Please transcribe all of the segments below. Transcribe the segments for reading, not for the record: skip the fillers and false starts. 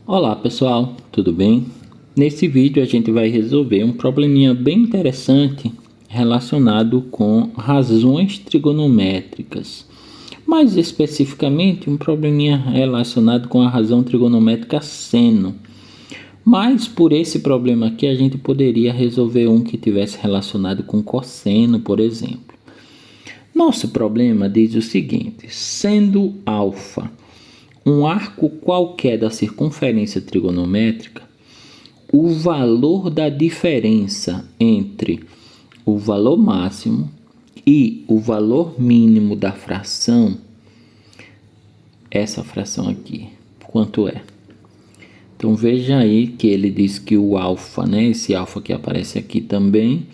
Olá pessoal, tudo bem? Nesse vídeo a gente vai resolver um probleminha bem interessante relacionado com razões trigonométricas. Mais especificamente, um probleminha relacionado com a razão trigonométrica seno. Mas por esse problema aqui a gente poderia resolver um que tivesse relacionado com cosseno, por exemplo. Nosso problema diz o seguinte: sendo alfa um arco qualquer da circunferência trigonométrica, o valor da diferença entre o valor máximo e o valor mínimo da fração, essa fração aqui, quanto é? Então veja aí que ele diz que o alfa, né, esse alfa que aparece aqui também,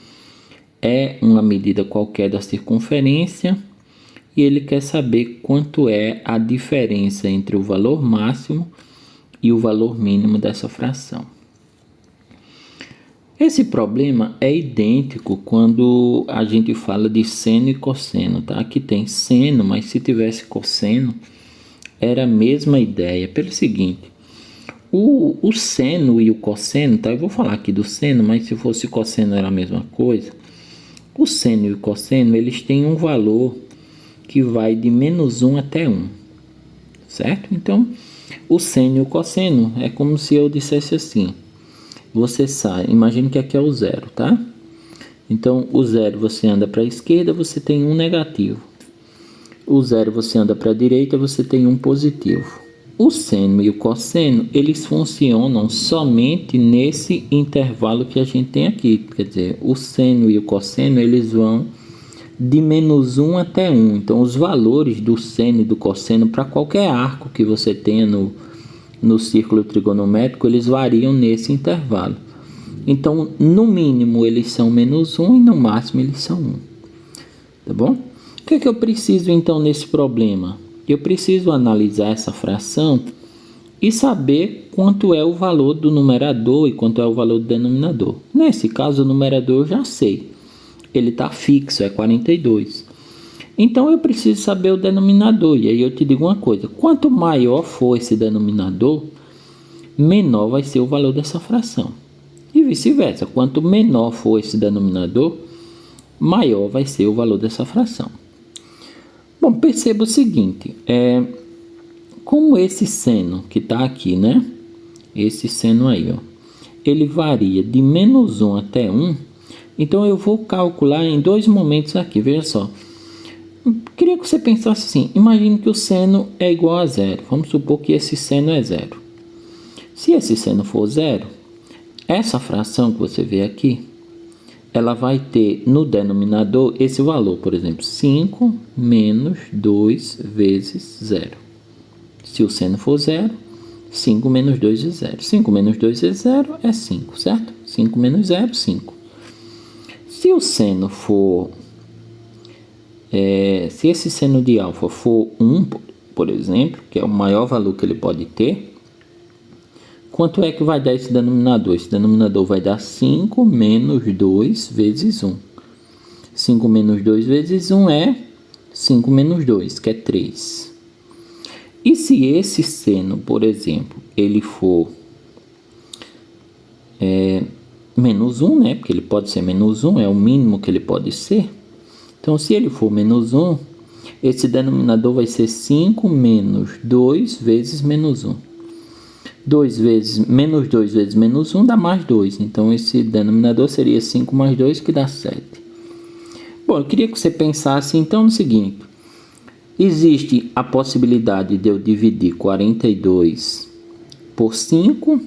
é uma medida qualquer da circunferência. E ele quer saber quanto é a diferença entre o valor máximo e o valor mínimo dessa fração. Esse problema é idêntico quando a gente fala de seno e cosseno, tá? Aqui tem seno, mas se tivesse cosseno, era a mesma ideia. Pelo seguinte, o seno e o cosseno, tá? Eu vou falar aqui do seno, mas se fosse cosseno era a mesma coisa. O seno e o cosseno, eles têm um valor que vai de -1 até 1, certo? Então, o seno e o cosseno é como se eu dissesse assim, você sai, imagine que aqui é o zero, tá? Então, o zero você anda para a esquerda, você tem um negativo. O zero você anda para a direita, você tem um positivo. O seno e o cosseno, eles funcionam somente nesse intervalo que a gente tem aqui. Quer dizer, o seno e o cosseno, eles vão de -1 até 1. Então, os valores do seno e do cosseno para qualquer arco que você tenha no círculo trigonométrico, eles variam nesse intervalo. Então, no mínimo, eles são -1 e no máximo eles são 1. Tá bom? O que é que eu preciso, então, nesse problema? Eu preciso analisar essa fração e saber quanto é o valor do numerador e quanto é o valor do denominador. Nesse caso, o numerador eu já sei. Ele está fixo, é 42. Então, eu preciso saber o denominador. E aí eu te digo uma coisa. Quanto maior for esse denominador, menor vai ser o valor dessa fração. E vice-versa. Quanto menor for esse denominador, maior vai ser o valor dessa fração. Bom, perceba o seguinte. Como esse seno que está aqui, né? Esse seno aí, ó. Ele varia de -1 até 1. Então, eu vou calcular em dois momentos aqui, veja só. Eu queria que você pensasse assim, imagine que o seno é igual a zero. Vamos supor que esse seno é zero. Se esse seno for zero, essa fração que você vê aqui, ela vai ter no denominador esse valor, por exemplo, 5 menos 2 vezes zero. Se o seno for zero, 5 menos 2 é zero. 5 menos 2 é zero, é 5, certo? 5 menos 0, 5. Se o seno for, se esse seno de alfa for 1, por exemplo, que é o maior valor que ele pode ter, quanto é que vai dar esse denominador? Esse denominador vai dar 5 menos 2 vezes 1. 5 menos 2 vezes 1 é 5 menos 2, que é 3. E se esse seno, por exemplo, ele for -1, né? Porque ele pode ser -1, é o mínimo que ele pode ser. Então, se ele for -1, esse denominador vai ser 5 menos 2 vezes -1. 2 vezes menos 2 vezes -1 dá mais 2. Então, esse denominador seria 5 mais 2, que dá 7. Bom, eu queria que você pensasse então no seguinte. Existe a possibilidade de eu dividir 42 por 5.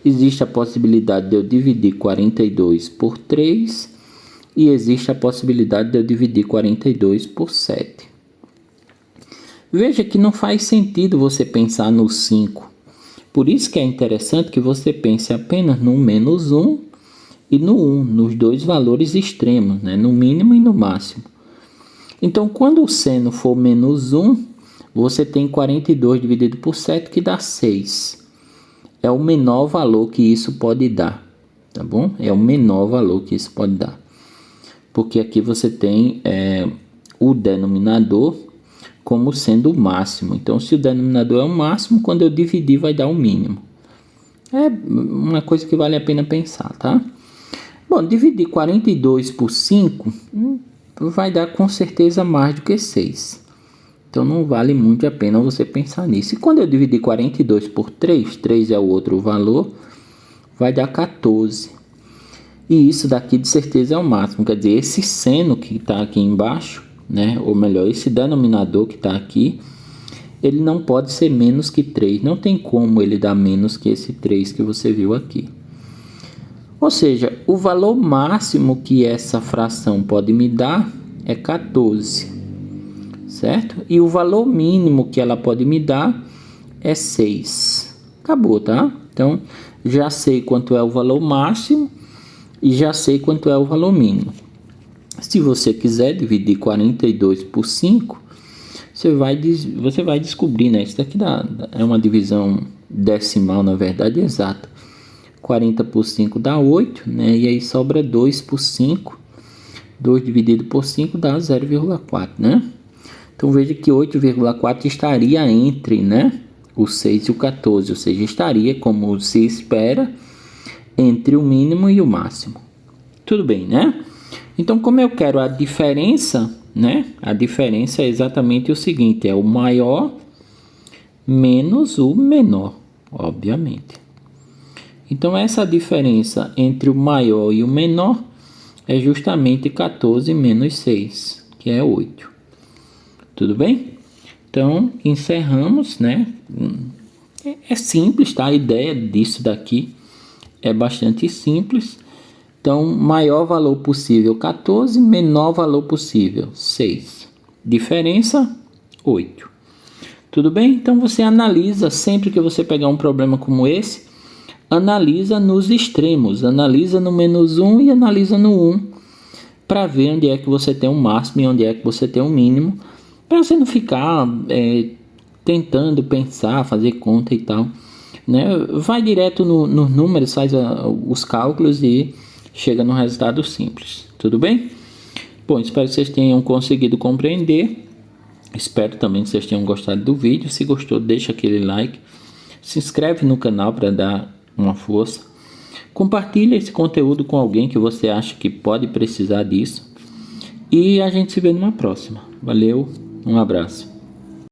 Existe a possibilidade de eu dividir 42 por 3 e existe a possibilidade de eu dividir 42 por 7. Veja que não faz sentido você pensar no 5. Por isso que é interessante que você pense apenas no -1 e no 1, nos dois valores extremos, né? No mínimo e no máximo. Então, quando o seno for -1, você tem 42 dividido por 7, que dá 6. É o menor valor que isso pode dar, tá bom? É o menor valor que isso pode dar. Porque aqui você tem o denominador como sendo o máximo. Então, se o denominador é o máximo, quando eu dividir vai dar o mínimo. É uma coisa que vale a pena pensar, tá? Bom, dividir 42 por 5 vai dar com certeza mais do que 6. Então não vale muito a pena você pensar nisso. E quando eu dividir 42 por 3, 3 é o outro valor, vai dar 14. E isso daqui de certeza é o máximo. Quer dizer, esse seno que está aqui embaixo, né? Ou melhor, esse denominador que está aqui, ele não pode ser menos que 3. Não tem como ele dar menos que esse 3 que você viu aqui. Ou seja, o valor máximo que essa fração pode me dar é 14. Certo? E o valor mínimo que ela pode me dar é 6. Acabou, tá? Então, já sei quanto é o valor máximo e já sei quanto é o valor mínimo. Se você quiser dividir 42 por 5, você vai descobrir, né? Isso daqui é uma divisão decimal, na verdade, exata. 40 por 5 dá 8, né? E aí sobra 2 por 5. 2 dividido por 5 dá 0,4, né? Então veja que 8,4 estaria entre, né, o 6 e o 14, ou seja, estaria, como se espera, entre o mínimo e o máximo. Tudo bem, né? Então, como eu quero a diferença, né? A diferença é exatamente o seguinte, é o maior menos o menor, obviamente. Então, essa diferença entre o maior e o menor é justamente 14 menos 6, que é 8. Tudo bem? Então, encerramos, né? É simples, tá? A ideia disso daqui é bastante simples. Então, maior valor possível 14, menor valor possível 6. Diferença 8. Tudo bem? Então, você analisa sempre que você pegar um problema como esse, analisa nos extremos, analisa no menos 1 e analisa no 1, para ver onde é que você tem um máximo e onde é que você tem um mínimo, para você não ficar tentando pensar, fazer conta e tal, né? Vai direto nos números, faz os cálculos e chega no resultado simples. Tudo bem? Bom, espero que vocês tenham conseguido compreender. Espero também que vocês tenham gostado do vídeo. Se gostou, deixa aquele like. Se inscreve no canal para dar uma força. Compartilha esse conteúdo com alguém que você acha que pode precisar disso. E a gente se vê numa próxima. Valeu, um abraço.